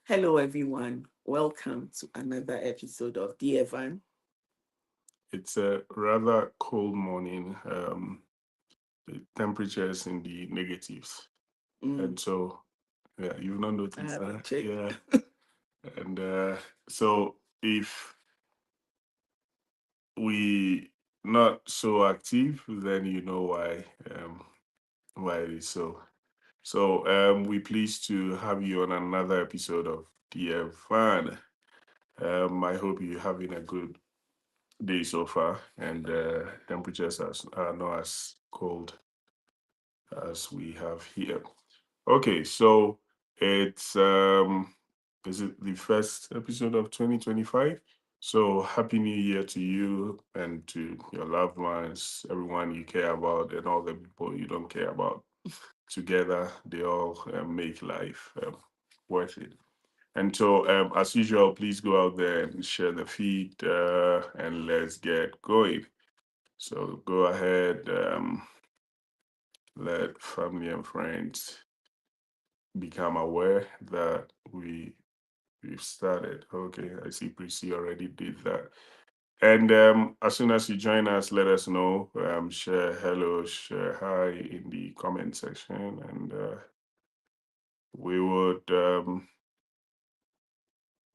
Hello, everyone. Welcome to another episode of Dear Van. It's a rather cold morning. The temperature is in the negatives, Mm, and so you've not I noticed haven't that, checked. yeah. And so if we not so active, then you know why it is so. So we pleased to have you on another episode of Dear Van. I hope you're having a good day so far, and temperatures are not as cold as we have here. Okay, so it's is it the first episode of 2025? So happy new year to you and to your loved ones, everyone you care about and all the people you don't care about. Together they all make life worth it. And so as usual, please go out there and share the feed and let's get going. So go ahead, let family and friends become aware that we've started. Okay, I see Prissy already did that. And as soon as you join us, let us know. Share hello, share hi in the comment section, and we would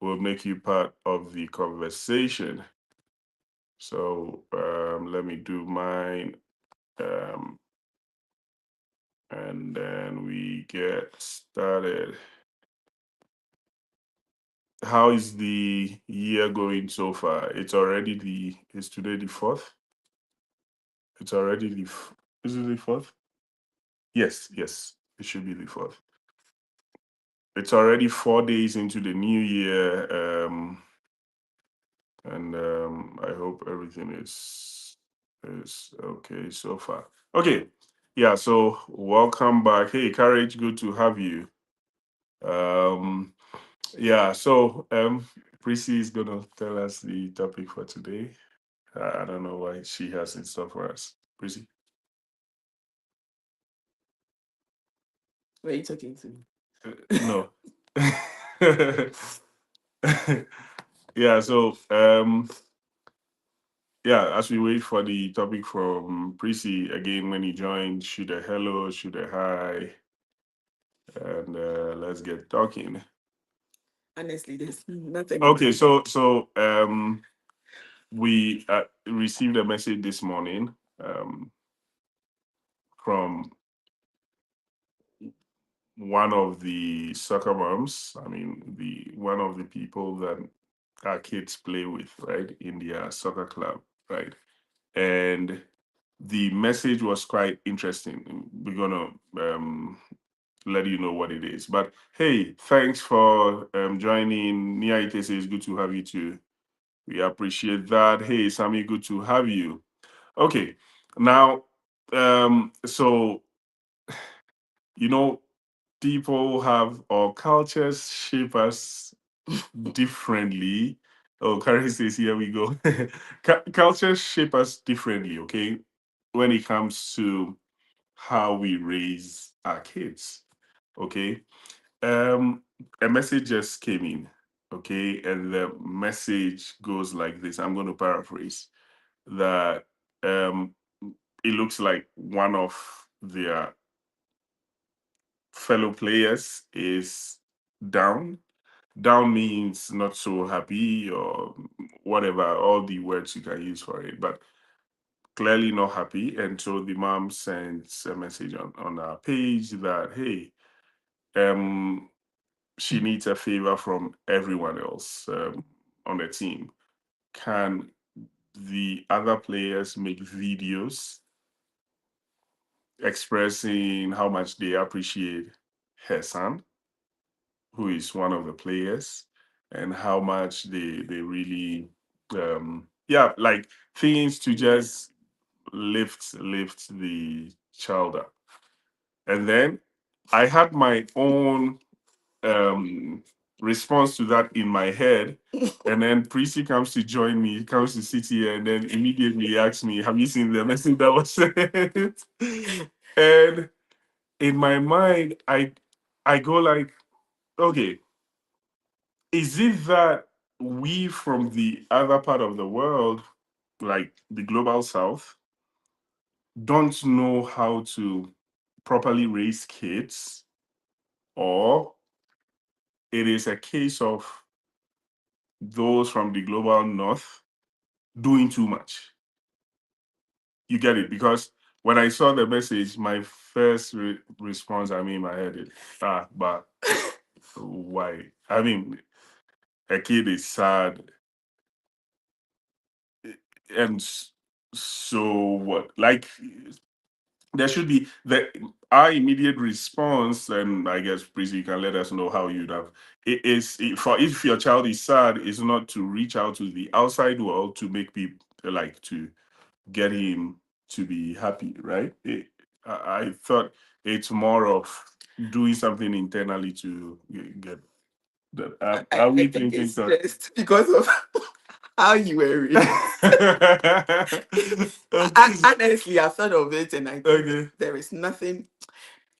will make you part of the conversation. So let me do mine, um, and then we get started. How is the year going so far? It's today the fourth. It's already is it the fourth? Yes, yes, it should be the fourth. It's already 4 days into the new year, and I hope everything is okay so far. Okay, yeah. So welcome back. Hey, Courage, good to have you. Um, yeah. So Prissy is gonna tell us the topic for today. I don't know why she has in store for us. Prissy. Were you talking to me? No. Yeah, so yeah, as we wait for the topic from Prissy again when he joins, shoot a hello, shoot a hi, and let's get talking. Honestly, there's nothing in Okay, my. so we received a message this morning um from one of the soccer moms. I mean, the one of the people that our kids play with, right, in their soccer club, right? And the message was quite interesting. We're gonna let you know what it is. But hey, thanks for joining. Nia Ite says good to have you too. We appreciate that. Hey, Sammy, good to have you. Okay, now, so you know, people have or cultures shape us differently. Oh, Karen says, here we go. Cultures shape us differently, okay, when it comes to how we raise our kids, okay? Um, a message just came in, okay, and the message goes like this. I'm going to paraphrase that um, it looks like one of their fellow players is down. Down means not so happy or whatever, all the words you can use for it, but clearly not happy. And so the mom sends a message on our page that, hey, um, she needs a favor from everyone else on the team. Can the other players make videos expressing how much they appreciate her son, who is one of the players, and how much they really yeah, like things to Yeah. just lift the child up. And then I had my own um response to that in my head. And then Prissy comes to join me, comes to sit here, and then immediately asks me, have you seen the message that was sent? And in my mind, I go like, okay, is it that we from the other part of the world, like the global south, don't know how to properly raise kids, or it is a case of those from the global north doing too much? You get it? Because when I saw the message, my first response, I mean, in my head is, but why? I mean, a kid is sad, and so what? Like, there should be our immediate response, and I guess Prissy, you can let us know how you'd have. It is for if your child is sad, is not to reach out to the outside world to make people like to get him to be happy, right? I thought it's more of doing something internally to get that. Are I we think thinking it's that? just because of how you were raised. Okay. Honestly, I've thought of it, and I think Okay. there is nothing.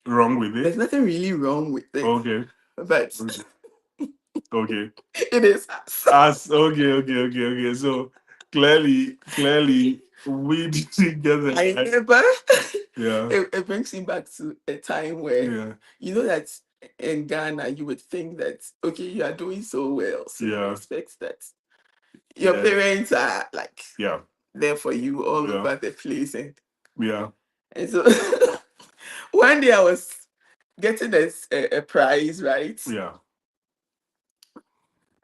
Wrong with There's it? nothing really wrong with it, Okay. but Okay. Okay. it is us. As okay. So clearly, we didn't get the I right. never. Yeah. It brings me back to a time where Yeah. you know that in Ghana you would think that okay, you are doing so well, so you Yeah. expect that your Yeah. parents are like Yeah. there for you all Yeah. over the place, Yeah. and so one day I was getting a prize, right? Yeah.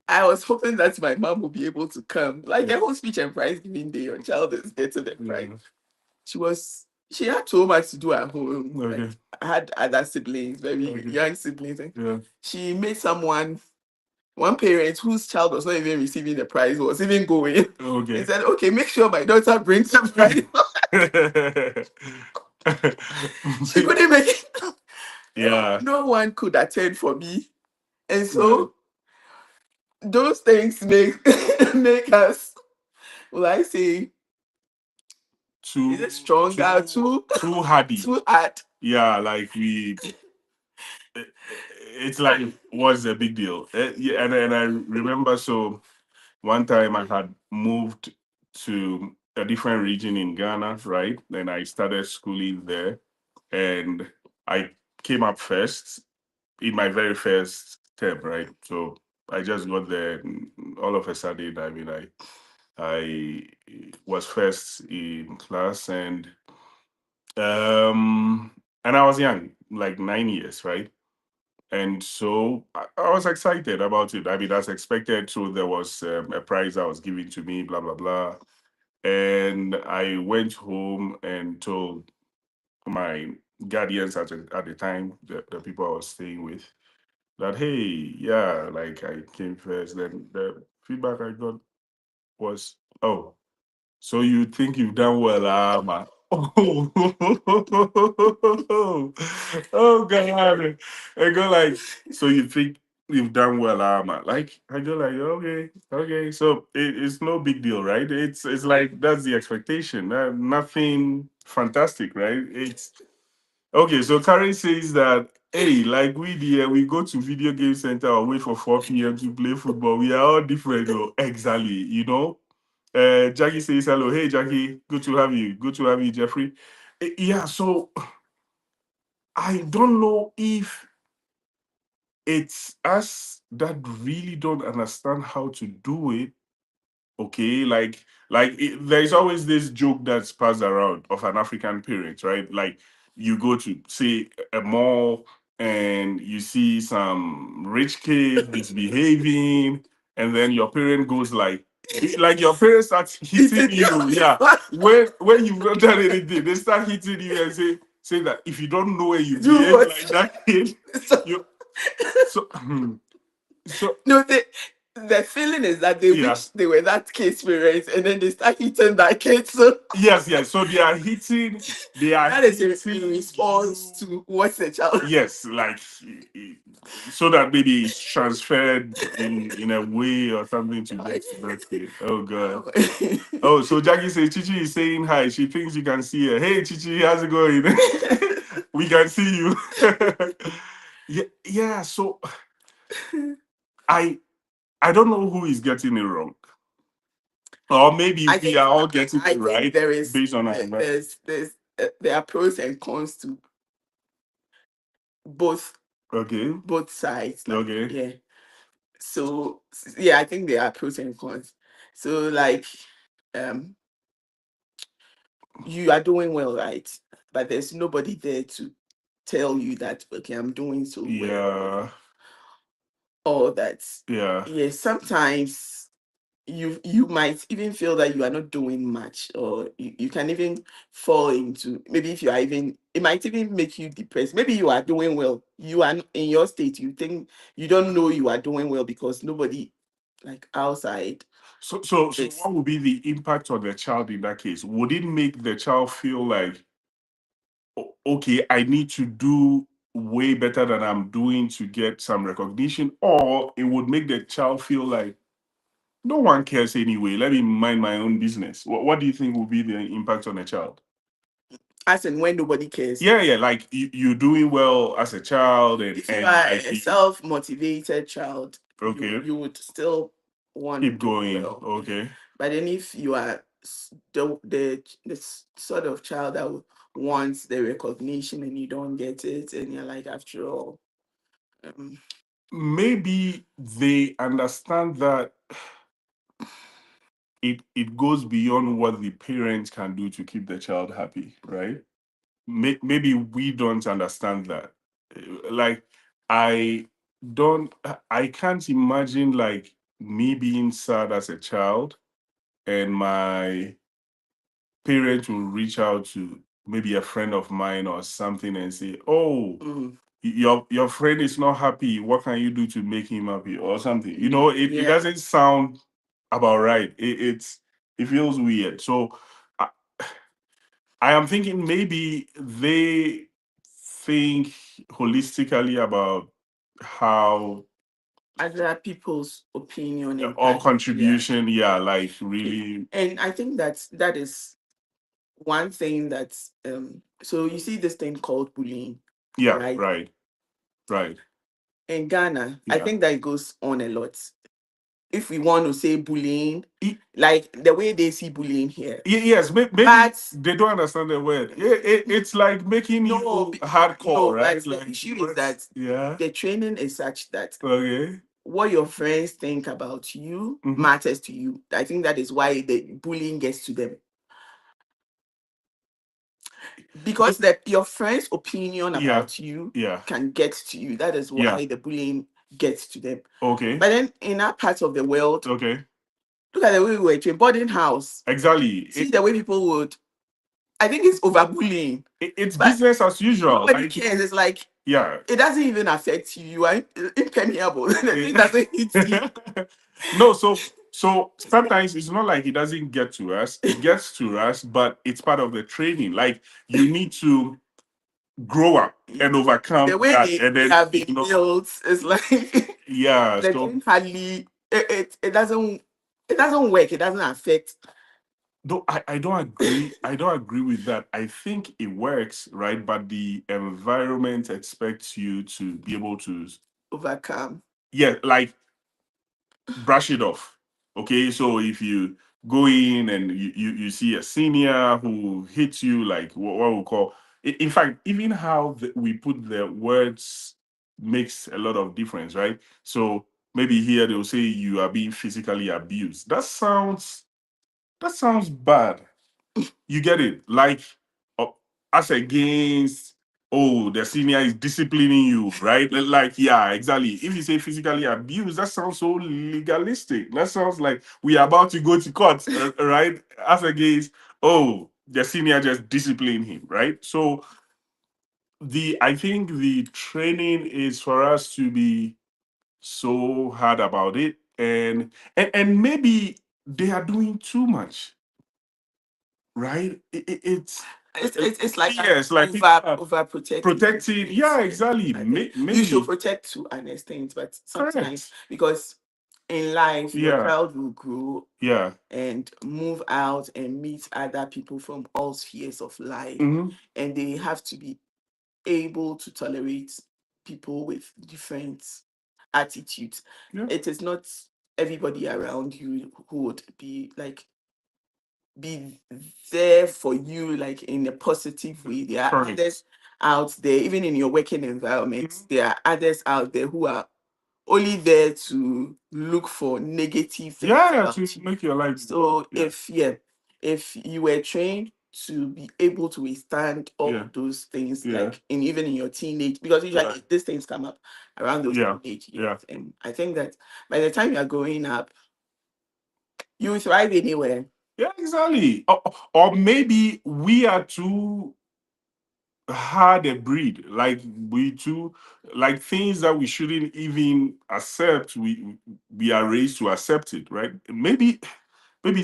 I was hoping that my mom would be able to come, like Yeah. a whole speech and prize giving day. Your child is getting the prize. Yeah. She had so much to do at home. Like Okay. I had other siblings, very Okay. young siblings, and Yeah. she made one parent whose child was not even receiving the prize was even going Okay. and said, "Okay, make sure my daughter brings the prize." She couldn't make it. Yeah. No one could attend for me, and Right. so those things make make us, will I say, is it stronger, Too hardy. too hard? Yeah, like it's like what's the big deal? Yeah, and I remember, so one time I had moved to a different region in Ghana, right? And I started schooling there, and I came up first in my very first term, right? So I just got there, and all of a sudden, I mean, I was first in class, and I was young, like 9 years, right? And so I was excited about it. I mean, as expected. So there was a prize that was given to me, blah blah blah. And I went home and told my guardians at the time, the people I was staying with, that hey, yeah, like I came first. Then the feedback I got was, oh, so you think you've done well, man? Oh, oh God! I go like, so you think you've done well, man? Like I go like, okay. So it's no big deal, right? It's like that's the expectation. Nothing fantastic, right? It's okay. So Karen says that, hey, like we go to video game center or wait for 4 p.m. to play football. We are all different, though. Exactly, you know. Jackie says hello. Hey, Jackie. Good to have you. Good to have you, Jeffrey. Yeah, so I don't know if it's us that really don't understand how to do it. Okay, there's always this joke that's passed around of an African parent, right? Like you go to say a mall and you see some rich kid misbehaving, and then your parent goes like your parents start hitting you. Yeah, when you've not done anything, they start hitting you and say that if you don't know where you Do behave what? like that kid, you so so No, the feeling is that they yeah. wish they were that kid's parents, and then they start hitting that kid. So Yes. So they are hitting. They are that is hitting in response you. to what the child. Yes, like so that maybe it's transferred in a way or something to get to that kid. Oh god. Oh, so Jackie says Chichi is saying hi. She thinks you can see her. Hey Chichi, how's it going? We can see you. Yeah. So I I don't know who is getting it wrong, or maybe I we think are all getting I it think right there is based on our environment. there are pros and cons to both Okay, sides. Like, okay, yeah. So yeah, I think there are pros and cons. So like, um, you are doing well, right? But there's nobody there to tell you that, okay, I'm doing so well, yeah, or that. yeah. Yeah, sometimes you might even feel that you are not doing much, or you can even fall into, maybe if you are even, it might even make you depressed. Maybe you are doing well, you are in your state, you think you don't know you are doing well because nobody like outside So is. what would be the impact on the child in that case? Would it make the child feel like, okay, I need to do way better than I'm doing to get some recognition, or it would make the child feel like no one cares anyway. Let me mind my own business. What do you think will be the impact on a child? As in when nobody cares. Yeah, yeah, like you're doing well as a child, If you and are like a self-motivated child, okay, you would still want to keep do going. well. Yeah. Okay. But then if you are sort of child that wants the recognition and you don't get it, and you're like, after all, um, Maybe they understand that it goes beyond what the parents can do to keep the child happy, right? Maybe we don't understand that. Like, I I can't imagine like me being sad as a child and my parents will reach out to maybe a friend of mine or something and say, "Oh, mm, your friend is not happy. What can you do to make him happy?" or something. You know, it yeah, doesn't sound about right. It feels weird. So I, I am thinking maybe they think holistically about how other people's opinion or impact. Yeah, contribution, yeah, like okay. really, And I think that is one thing that's so you see this thing called bullying, yeah, right? right, right, In Ghana, I yeah. think that it goes on a lot. If we want to say bullying, Y- like the way they see bullying here. yes, maybe But they don't understand the word. It's like making no, you hardcore, no, but right? the Like issue is what's that yeah, the training is such that okay. what your friends think about you Hmm. matters to you. I think that is why the bullying gets to them. Because that your friend's opinion Yeah, about you yeah, can get to you. That is yeah. why the bullying gets to them. Okay, But then in our part of the world, okay. look at the way we were trained. Boarding house. Exactly. See the way people would. I think it's overbullying. It's But business as usual. nobody Like, cares. It's like yeah. it doesn't even affect you. You are impermeable. The thing doesn't hit you. No, so sometimes it's not like it doesn't get to us. It gets to us, but it's part of the training. Like you need to grow up and The overcome way that, and they then have been built is like yeah. the So thing hardly it doesn't work. It doesn't affect no, I don't agree. I don't agree with that. I think it works, right? But the environment expects you to be able to, overcome. yeah, like brush it off. Okay, so if you go in and you see a senior who hits you, like what we call, in fact, even how we put the words makes a lot of difference, right? So maybe here they'll say you are being physically abused. That sounds bad. You get it? Like, uh, as against, oh, the senior is disciplining you, right? Like, yeah, exactly. If you say physically abused, that sounds so legalistic. That sounds like we are about to go to court, right? As against, oh, the senior just disciplined him, right? So I think the training is for us to be so hard about it, and maybe they are doing too much, right? It's like an Yes, like people are overprotective. protecting. Yeah, exactly. I think you should Maybe protect to an extent, but sometimes correct. because in life your Yeah, child will grow yeah. and move out and meet other people from all spheres of life, Hmm. and they have to be able to tolerate people with different attitudes. Yeah. It is not. everybody around you who would be like be there for you like in a positive way. There are Correct. others out there, even in your working environment, there are others out there who are only there to look for negative things Yeah, about to you. make your life. So Yeah. if you were trained to be able to withstand all Yeah. those things, Yeah. like even in your teenage, because usually Right. these things come up around those Yeah. teenage Yeah. years, and I think that by the time you are growing up, you will thrive anywhere. Yeah, exactly. Or maybe we are too hard a breed. Like we too, like things that we shouldn't even accept. We are raised to accept it, right? Maybe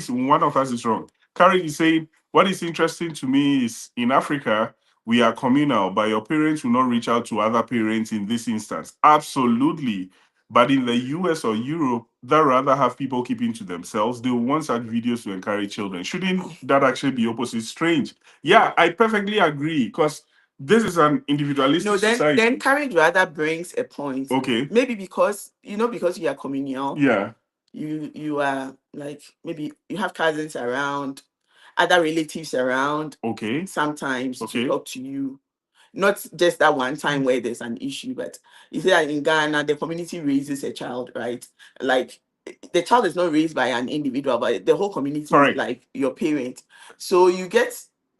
one of us is wrong. Carrie is saying, what is interesting to me is in Africa, we are communal, but your parents will not reach out to other parents in this instance. Absolutely. But in the US or Europe, that rather have people keeping to themselves. They will want such videos to encourage children. Shouldn't that actually be opposite? Strange. Yeah, I perfectly agree. Because this is an individualistic No, society. then courage rather brings a point. Okay. Maybe because because you are communal, Yeah. you are like maybe you have cousins around, other relatives around, Okay. sometimes to Okay. talk to you. Not just that one time where there's an issue, but you see that in Ghana, the community raises a child, right? Like the child is not raised by an individual, but the whole community is Correct. like your parent. So you get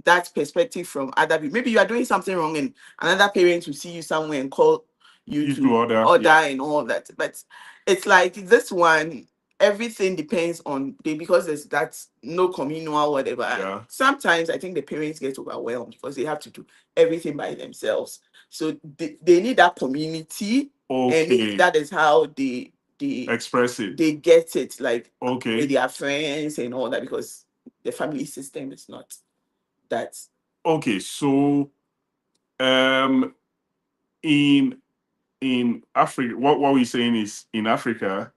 that perspective from other people. Maybe you are doing something wrong, and another parent will see you somewhere and call you You to to order. order Yeah. and all that. But it's like this one, everything depends on because there's that no communal whatever. Yeah. Sometimes I think the parents get overwhelmed because they have to do everything by themselves. So they need that community, and Okay. that is how they Express it. they get it, like with Okay. their friends and all that, because the family system is not that. Okay. So, um, in Africa, what we're saying is in Africa,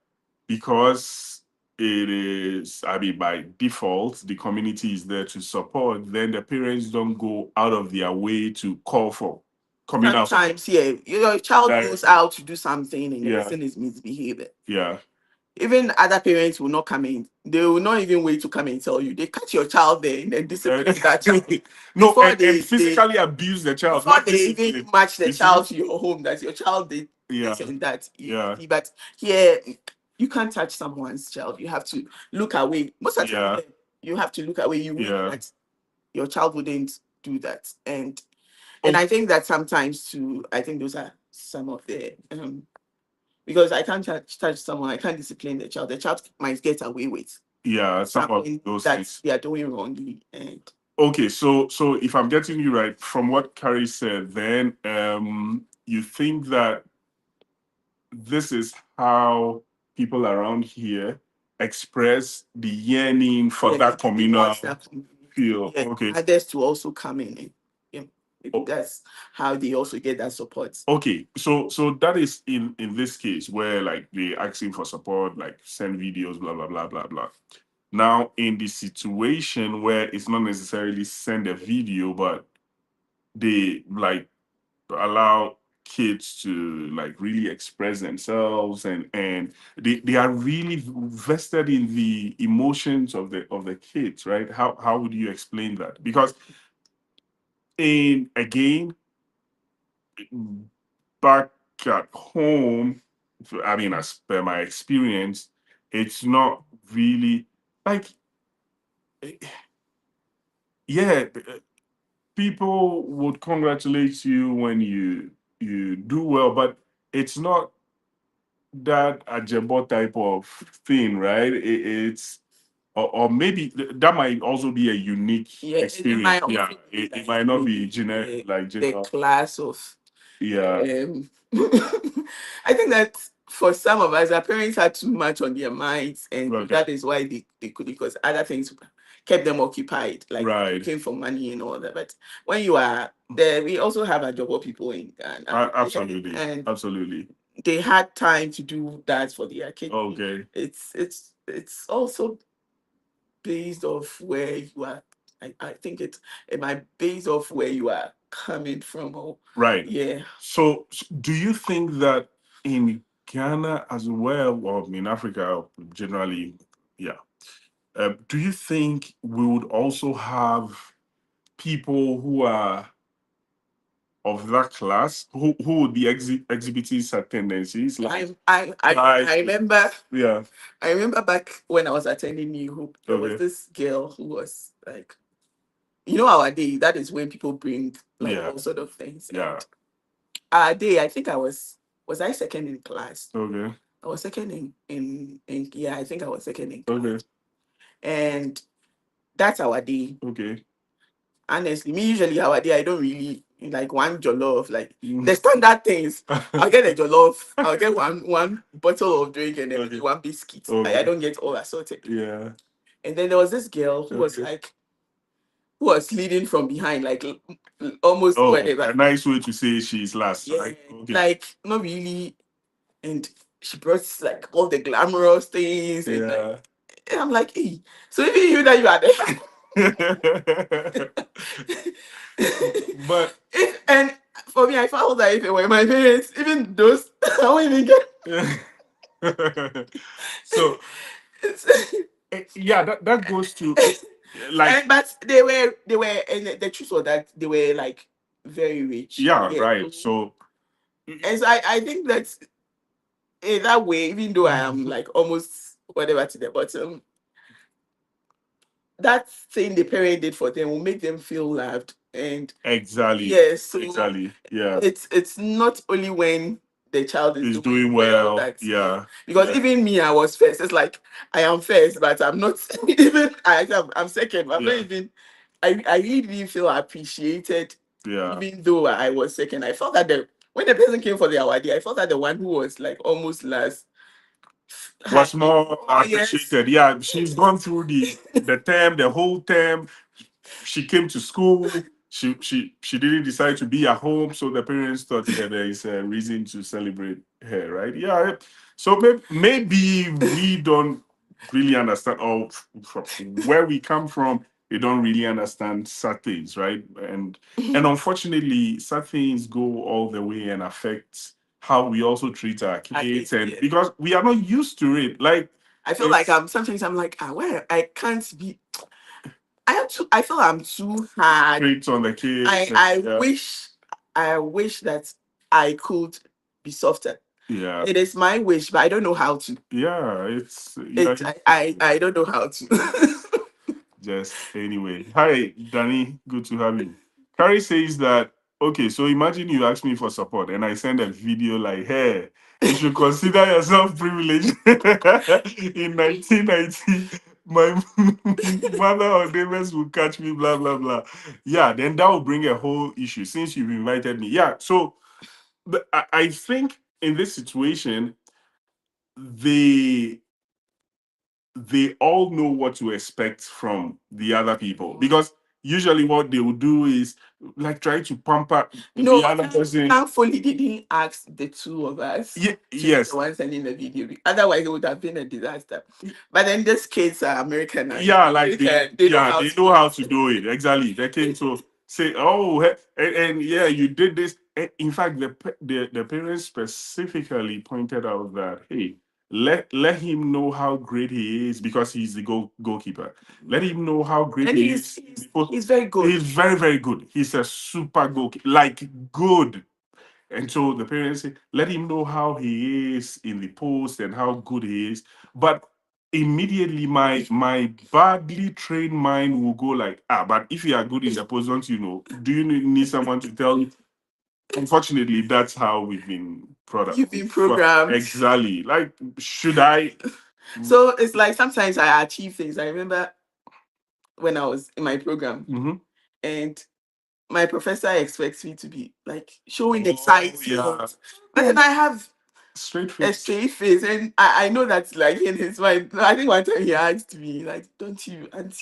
because it is, I mean, by default, the community is there to support. Then the parents don't go out of their way to call for communal support. Sometimes, yeah, your child Like, goes out to do something and the yeah. person is misbehaving. Yeah. Even other parents will not come in. They will not even wait to come and tell you. They catch your child there and then discipline that way. No, Before and physically abuse the child, before not they even discipline. match the You see? child to your home, that your child did Yeah. this and that. Yeah. But here, you can't touch someone's child. You have to look away. Most of the Yeah. time, you have to look away. You wish Yeah. that your child wouldn't do that. And Oh, I think that sometimes too, I think those are some of the because I can't touch someone, I can't discipline the child. The child might get away with yeah, some of something those that things. they are doing wrongly. And Okay, so if I'm getting you right, from what Carrie said, then you think that this is how people around here express the yearning for yeah, that they communal want that community, feel. yeah, Okay. others to also come in. And, yeah, maybe O- that's how they also get that support. Okay, so that is in this case where like they asking for support, like send videos, blah blah blah blah blah. Now, in the situation where it's not necessarily send a video, but they like allow kids to like really express themselves, and they are really vested in the emotions of the kids, right? How would you explain that? Because in again, back at home, I mean, as per my experience, it's not really like, yeah, people would congratulate you when you do well, but it's not that ajebo type of thing, right? It's or maybe that might also be a unique Yeah, it experience. might also Yeah, be it like might not be the, like the general. class of Yeah, I think that for some of us, our parents had too much on their minds, and okay, that is why they could, because other things kept them occupied, like right. looking for money and all that. But when you are there, we also have a job of people in Ghana, Absolutely, and absolutely. they had time to do that for their kids. Okay, It's also based off where you are. I think it might based off where you are coming from, or right. yeah. So, do you think that in Ghana as well, or in Africa generally, yeah. Do you think we would also have people who are of that class who would be exhibiting certain tendencies? I remember Yeah. I remember back when I was attending New Hope, there was Okay. this girl who was like, you know, our day, that is when people bring like Yeah. all sort of things. Yeah. And our day, I think I was I second in class? Okay. I was second in yeah, I think I was second in class. Okay. And that's our day. Okay. Honestly, me usually our day, I don't really like one jollof, like Mm. the standard things. I'll get a jollof, I'll get one bottle of drink and then Okay. maybe one biscuit. Okay. I don't get all assorted. Yeah. And then there was this girl who was Okay. like, who was leading from behind, like almost Oh, whatever. a nice way to say she's last, Yeah, right? Okay. like not really. And she brought like all the glamorous things, and like, Yeah. and I'm like, hey, so even you that you are there. But And for me, I found that if it were my parents, even those, I won't even get. so It's- yeah, that goes to like but they were, and the truth was that they were like very rich. yeah, Yeah. right. So And so I think that in that way, even though I am like almost whatever to the bottom, that thing the parent did for them will make them feel loved. And exactly, yes, so exactly, yeah, it's not only when the child is is doing doing well well, that yeah, because yeah, even me, I was first. It's like I am first, but I'm not even. I'm second. But I'm not yeah, even. I really didn't feel appreciated, yeah. even though I was second. I felt that when the person came for the award, I felt that the one who was like almost last had Was more yes. appreciated. Yeah, she's gone through the term, the whole term. She came to school. She didn't decide to be at home, so the parents thought that there is a reason to celebrate her, right? Yeah. So maybe we don't really understand, or from where we come from, they don't really understand such things, right? And unfortunately, such things go all the way and affect how we also treat our kids, and Yeah. because we are not used to it, like I feel like sometimes I'm like, where I can't be. I feel I'm too hard. treats on the kids. I Yeah. wish that I could be softer. Yeah. It is my wish, but I don't know how to. Yeah, it's yeah, I don't know how to. just anyway. Hi, Danny. Good to have you. Carrie says that okay, so imagine you ask me for support and I send a video like, hey, you should consider yourself privileged. In 1990, my mother or neighbors will catch me, blah blah blah. Yeah, then that will bring a whole issue since you've invited me. Yeah, so I think in this situation, they they all know what to expect from the other people because usually what they will do is like try to pamper No, the other person. thankfully they didn't ask the two of us Yeah, to be yes, the one sending the video. Otherwise, it would have been a disaster. But then these kids are American. yeah, like they know how they to know how to do it exactly. They came to say, oh, and yeah, you did this. In fact, the parents specifically pointed out that hey, let him know how great he is because he's the goalkeeper. Let him know how great And he is. he's very good. He's very, very good. He's a super goalkeeper, like good. And so the parents say, let him know how he is in the post and how good he is. But immediately my badly trained mind will go like, but if you are good in the post, don't you know? Do you need someone to tell you? Unfortunately, that's how we've been You've been programmed. Exactly. Like, should I? So it's like sometimes I achieve things. I remember when I was in my program, Mhm. and my professor expects me to be like showing Oh, excitement. yeah. But then I have Straight a face. straight face, and I know that's like in his mind. I think one time he asked me, like, aren't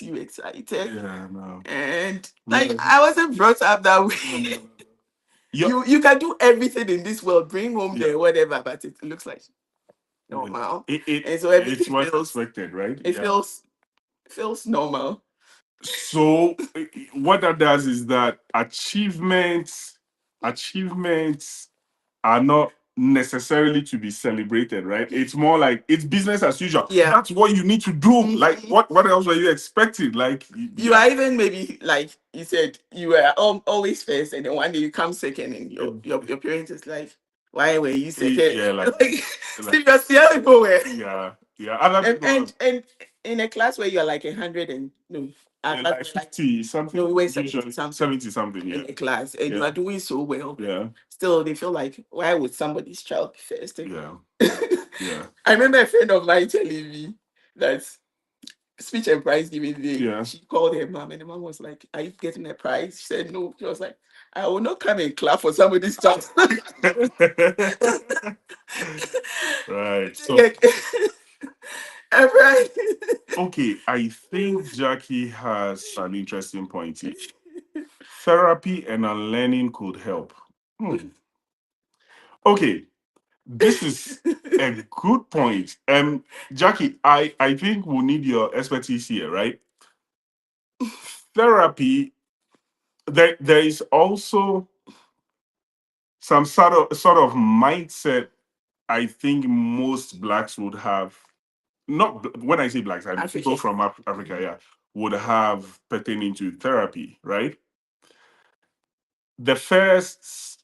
you excited? Yeah, no. And We like are- I wasn't brought up that No, way. no, no. Yeah. You can do everything in this world, bring home Yeah. the whatever, but it looks like Yeah. normal. It And so it's everything what's feels expected, right? it Yeah. feels normal. So what that does is that achievements are not necessarily to be celebrated, right? It's more like it's business as usual. Yeah. That's what you need to do. Like, what else were you expecting? Like, You are even maybe like you said you were always first, and then one day you come second, and your parents is like, why were you second? Yeah, like, Like seriously, how people were. yeah. Other And, people, and in a class where you're like 100 and no, our class like was like 50 something. no, we were Usually 70 something 70 something. in Yeah, a class, and you yeah, are doing so well. yeah, Still, they feel like, why would somebody's child be first? yeah, yeah, I remember a friend of mine telling me that speech and prize giving day, yeah. she called her mom, and the mom was like, "Are you getting a prize?" She said, "No." She was like, "I will not come and clap for somebody's child." Right. So, A prize. okay, I think Jackie has an interesting point here. Therapy and unlearning could help. Okay, this is a good point. Jackie, I think we'll need your expertise here, right? Therapy, there is also some sort of mindset I think most blacks would have. Not when I say blacks, I mean people from Africa, yeah, would have pertaining to therapy, right? The first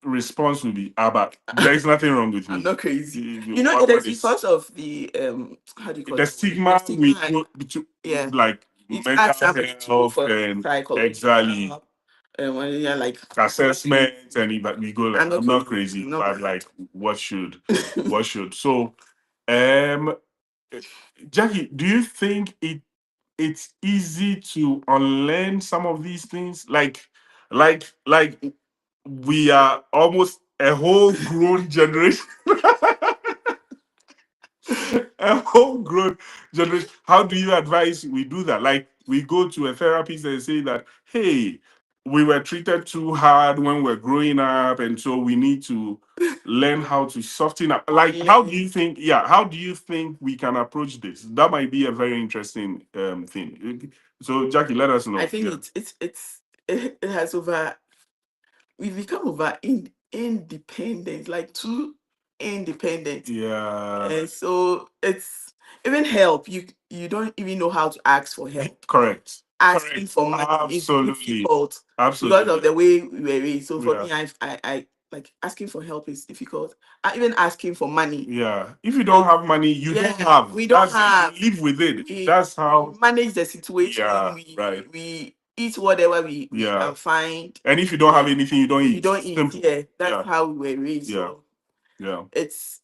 response would be, but there is nothing wrong with I'm me. not crazy. You It what is is because of the how do you call the it? stigma The stigma. we put to, Yeah. like It mental asks somebody to go health for and psychology. exactly When you're like assessment, and we go like, I'm not I'm not crazy. crazy, I'm not but crazy. like what should so um Jackie, do you think it's easy to unlearn some of these things? Like we are almost a whole grown generation. A homegrown generation. How do you advise we do that? Like we go to a therapist and say that, hey, we were treated too hard when we're growing up, and so we need to learn how to soften up. Like, how do you think? Yeah, how do you think we can approach this? That might be a very interesting thing. So, Jackie, let us know. I think it has we've become independent, like too independent. Yeah. And so it's even help. You don't even know how to ask for help. Correct. Asking for money is Absolutely. difficult Absolutely. because of the way we were raised. So for Yeah. me, I like asking for help is difficult. Even asking for money. Yeah. If you don't have money, you don't have. We don't That's have. it. You live with it. We That's how. manage the situation. Yeah. Right. We eat whatever we Yeah. can find. And if you don't have anything, you don't You eat. don't eat. Simple. Yeah, that's Yeah. how we were raised. Yeah. So Yeah. it's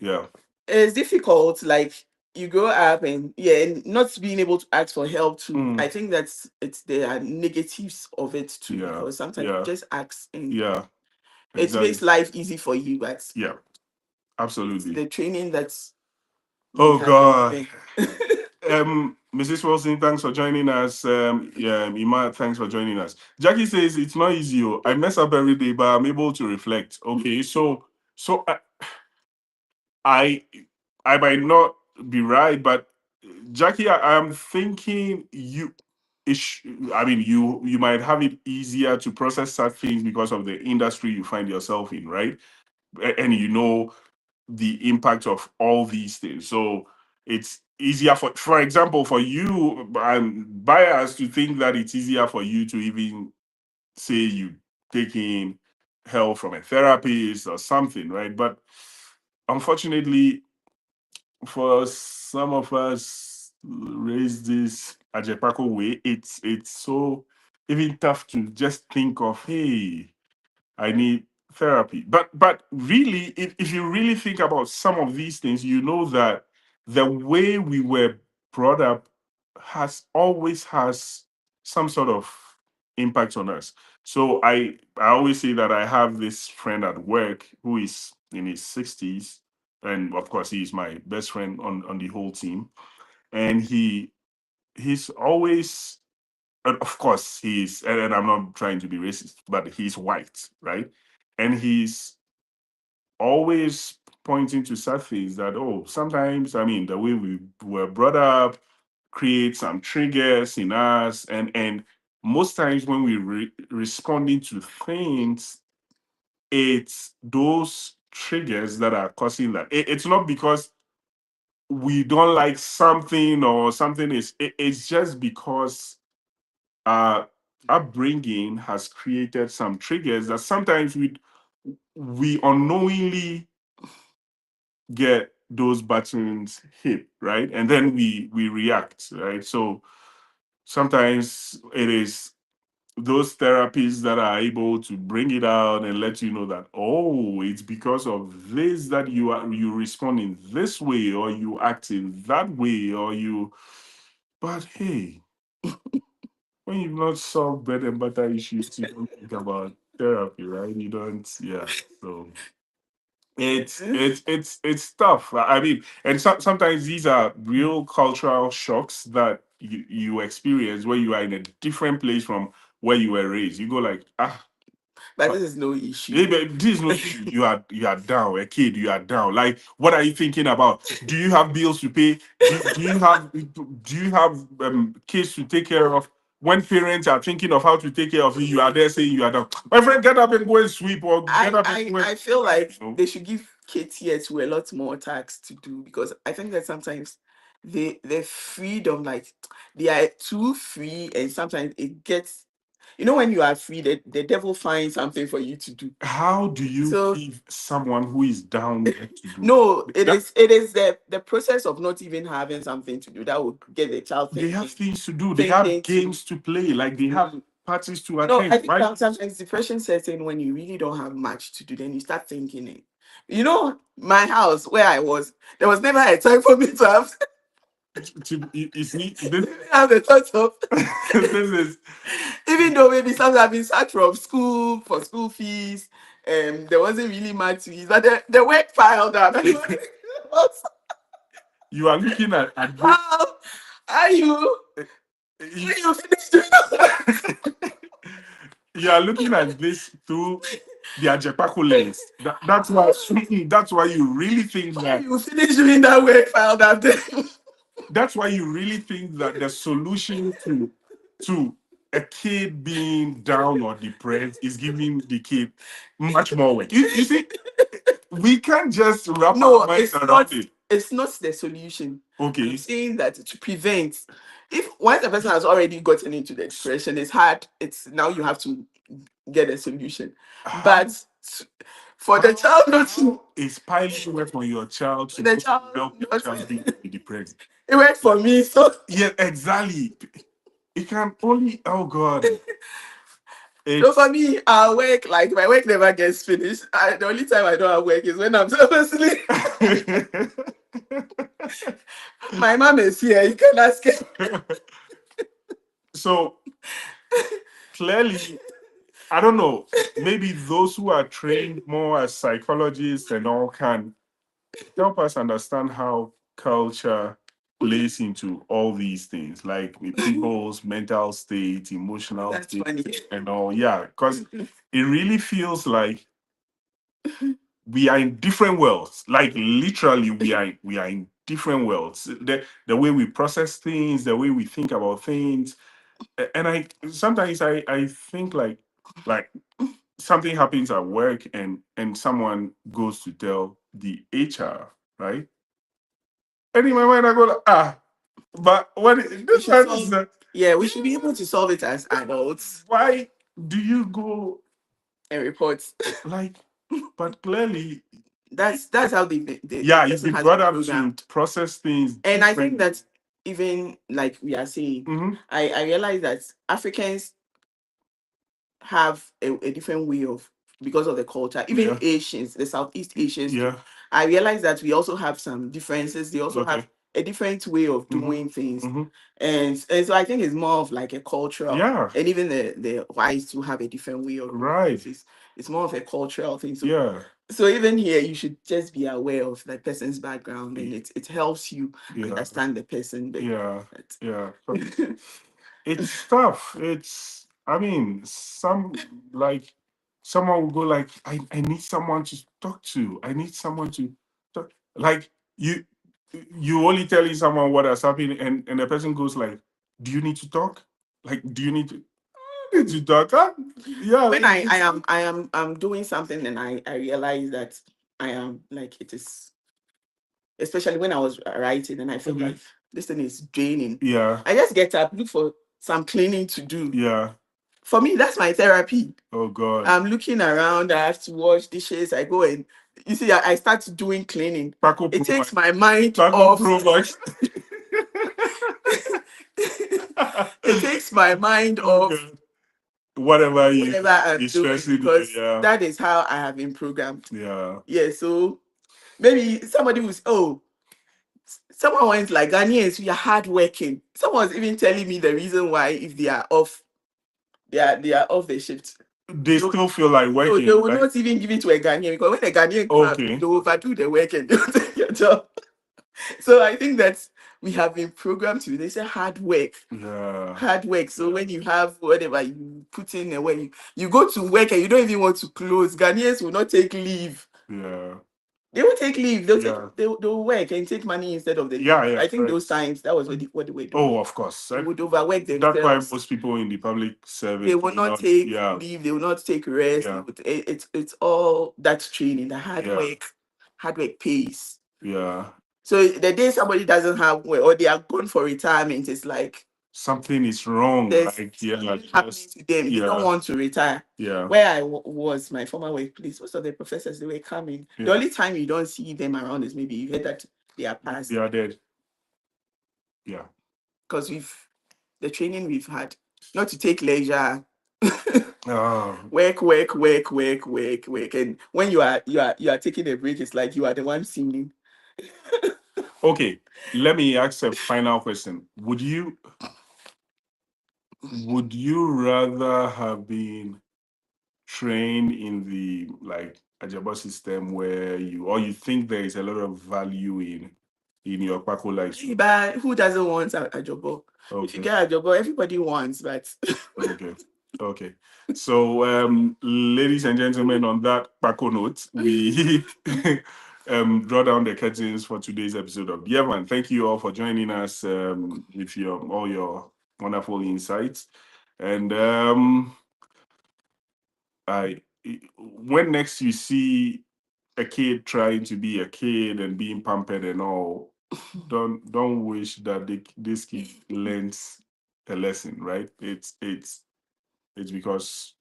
Yeah. it's difficult. Like you grow up and and not being able to ask for help too. I think there are negatives of it too, Yeah. because sometimes you Yeah. just ask and Yeah. it Exactly. makes life easy for you, but Yeah. Absolutely. the training that's Oh God. given. Mrs. Wilson, thanks for joining us. Yeah, Ima, thanks for joining us. Jackie says it's not easy. I mess up every day, but I'm able to reflect. Okay, so I I might not be right, but Jackie, I'm thinking I mean, you might have it easier to process such things because of the industry you find yourself in, right? And you know the impact of all these things. So it's easier for example, for you. I'm biased to think that it's easier for you to even say you taking help from a therapist or something, right? But unfortunately, for some of us raised this Ajepako way, it's so even tough to just think of, hey, I need therapy. But really, if you really think about some of these things, you know that the way we were brought up has always has some sort of impact on us. So I always say that I have this friend at work who is in his 60s, and of course he is my best friend on the whole team. And he's always, and of course he's, and I'm not trying to be racist, but he's white, right? And he's always pointing to such things that, oh, sometimes, I mean, the way we were brought up creates some triggers in us, and most times when we responding to things, it's those triggers that are causing that. It's not because we don't like something or something is. It's just because uh upbringing has created some triggers that sometimes we unknowingly get those buttons hit, right? And then we react, right? So sometimes it is those therapies that are able to bring it out and let you know that, oh, it's because of this that you respond in this way, or you act in that way, or you. But hey, when you've not solved bread and butter issues, you don't think about therapy, right? You don't, yeah. So it's tough. I mean, and sometimes these are real cultural shocks that you experience when you are in a different place from where you were raised. You go like, ah, But this is no issue. hey, but this is no issue. You are down, a kid. You are down. Like, what are you thinking about? Do you have bills to pay? Do you have kids to take care of? When parents are thinking of how to take care of you, you are there saying you are down. My friend, get up and go and sweep, or get I, up and I go and. I feel like No. they should give kids here to a lot more tasks to do, because I think that sometimes the freedom, like, they are too free, and sometimes it gets, when you are free, the devil finds something for you to do. How do you So give someone who is down what to do? no, it That is it is the process of not even having something to do that will get the child they have thinking things to do. They have thinking games to play. Like they have parties to No, I attend. think Right? that sometimes depression sets in when you really don't have much to do. Then you start thinking it. My house where I was, there was never a time for me to have, You see, this, have the thought of, this is even though maybe sometimes I've been sacked from school for school fees, there wasn't really much to use, but the work piled up. you are looking at this. How are you? You, You finished doing that? you are looking at this through the Ajepako lens. That's why. That's why you really think that. You finished doing that work piled up there. That's why you really think that the solution to a kid being down or depressed is giving the kid much more work. You see, we can't just wrap our No, minds it's around not. it. It's not the solution. I'm Okay. saying that to prevent, if once a person has already gotten into the depression, it's hard. It's now you have to get a solution. How, But for the child not to, how is piling work on your child for the supposed to child help your not child to, be depressed? it worked for me. So Yeah, exactly. It can only, oh God. so for It's me, I work, like, my work never gets finished. The only time I don't have work is when I'm asleep. My mom is here. You can ask her. so clearly, I don't know, maybe those who are trained more as psychologists and all can help us understand how culture plays into all these things, like with people's mental state, emotional That's state, funny. and all. Yeah, because it really feels like we are in different worlds. Like literally, we are in different worlds. The way we process things, the way we think about things, and I sometimes I think like something happens at work and someone goes to tell the HR, right? And in my mind I go like, but when We this should one is solve. Yeah, we should be able to solve it as adults why do you go and report. like? But clearly, That's how the yeah, you've person been has brought been up to programmed. process things And I think differently. that, even like we are saying, Hmm. I realize that Africans have a different way of, because of the culture. Even Yeah, Asians, the Southeast Asians too. yeah, I realize that we also have some differences. They also okay. have a different way of Hmm. doing things. Hmm. And so I think it's more of like a cultural, Yeah, and even the whites to have a different way of doing right. things. It's more of a cultural thing. So Yeah, even here, you should just be aware of the person's background, and it helps you yeah, understand the person better. yeah, yeah. It's tough. It's, I mean, like someone will go like, I need someone to talk to. I need someone to talk. Like you only telling someone what has happened, and the person goes like, do you need to talk? Like, do you need to? to talk. Huh? Yeah. When I'm doing something and I realize that I am like it is, especially when I was writing and I feel like this thing is draining. Yeah. I just get up, look for some cleaning to do. Yeah. For me, that's my therapy. Oh God. I'm looking around, I have to wash dishes, I go and you see, I start doing cleaning. Paco It Pro takes Max. my mind Paco off. Pro Max. It takes my mind off Okay. Whatever whatever is I'm doing stressing you. because Yeah. that is how I have been programmed. Yeah. Yeah, so maybe somebody was someone went like Ghanaians, we are hardworking. Someone's even telling me the reason why if they are off, they are off the shift. They still feel like No, working. they will right? not even give it to a Ghanaian because when a Ghanaian comes, Okay. they overdo the work and they'll take your job. So I think that we have been programmed to. They say hard work. Yeah. Hard work. So when you have whatever you put in away, you go to work and you don't even want to close. Ghanaians will not take leave. Yeah. They will take leave. They'll Yeah. they'll work and take money instead of the leave. Yeah, yeah, I think correct. those times that was what they were doing. Oh, of course. They would overwork That's why themselves. most people in the public service They will not take yeah. leave. They will not take rest. Yeah. It's all that training, the hard Yeah. work pays. Yeah. So the day somebody doesn't have work or they are gone for retirement, it's like Something is wrong. there's Like, yeah, something happening just, to them. They don't yeah. want to retire. Yeah. Where I was, my former workplace, most of the professors they were coming. The Yeah. only time you don't see them around is maybe you heard that they are passed They are dead. Yeah. because the training we've had, not to take leisure. Oh, Work, and when you are taking a break, it's like you are the one singing. okay. Let me ask a final question. Would you rather have been trained in the like Ajabo system where you think there is a lot of value in your Paco life? But who doesn't want a job? If you Okay. get a job, everybody wants, but Okay. Okay. So, ladies and gentlemen, on that Paco note, we draw down the curtains for today's episode of Bievan. Thank you all for joining us with all your wonderful insights. And when next you see a kid trying to be a kid and being pampered and all, don't wish that this kid learns a lesson, right? It's because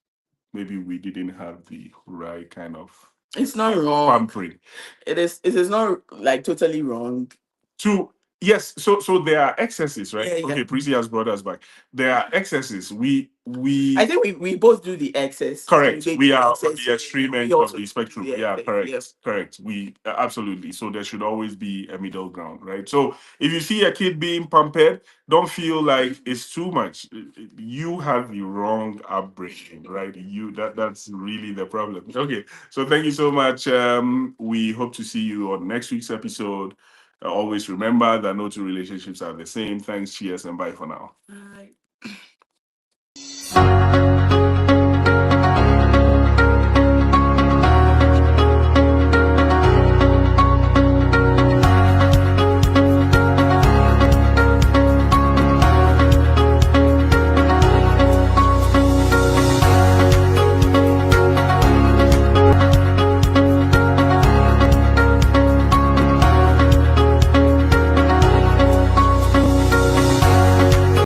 maybe we didn't have the right kind of it's not wrong. pampering. It is not like totally wrong. Yes, so there are excesses, right? Yeah. Okay, Prissy has brought us back. There are excesses. I think we both do the excess. Correct. They We do are on excess, the extreme we end of also the do spectrum. the Yeah, excess, correct. yeah. Correct. We absolutely. So there should always be a middle ground, right? So if you see a kid being pampered, don't feel like it's too much. You have the wrong upbringing, right? That's really the problem. Okay. So thank you so much. We hope to see you on next week's episode. Always remember that no two relationships are the same. Thanks, cheers, and bye for now. Bye.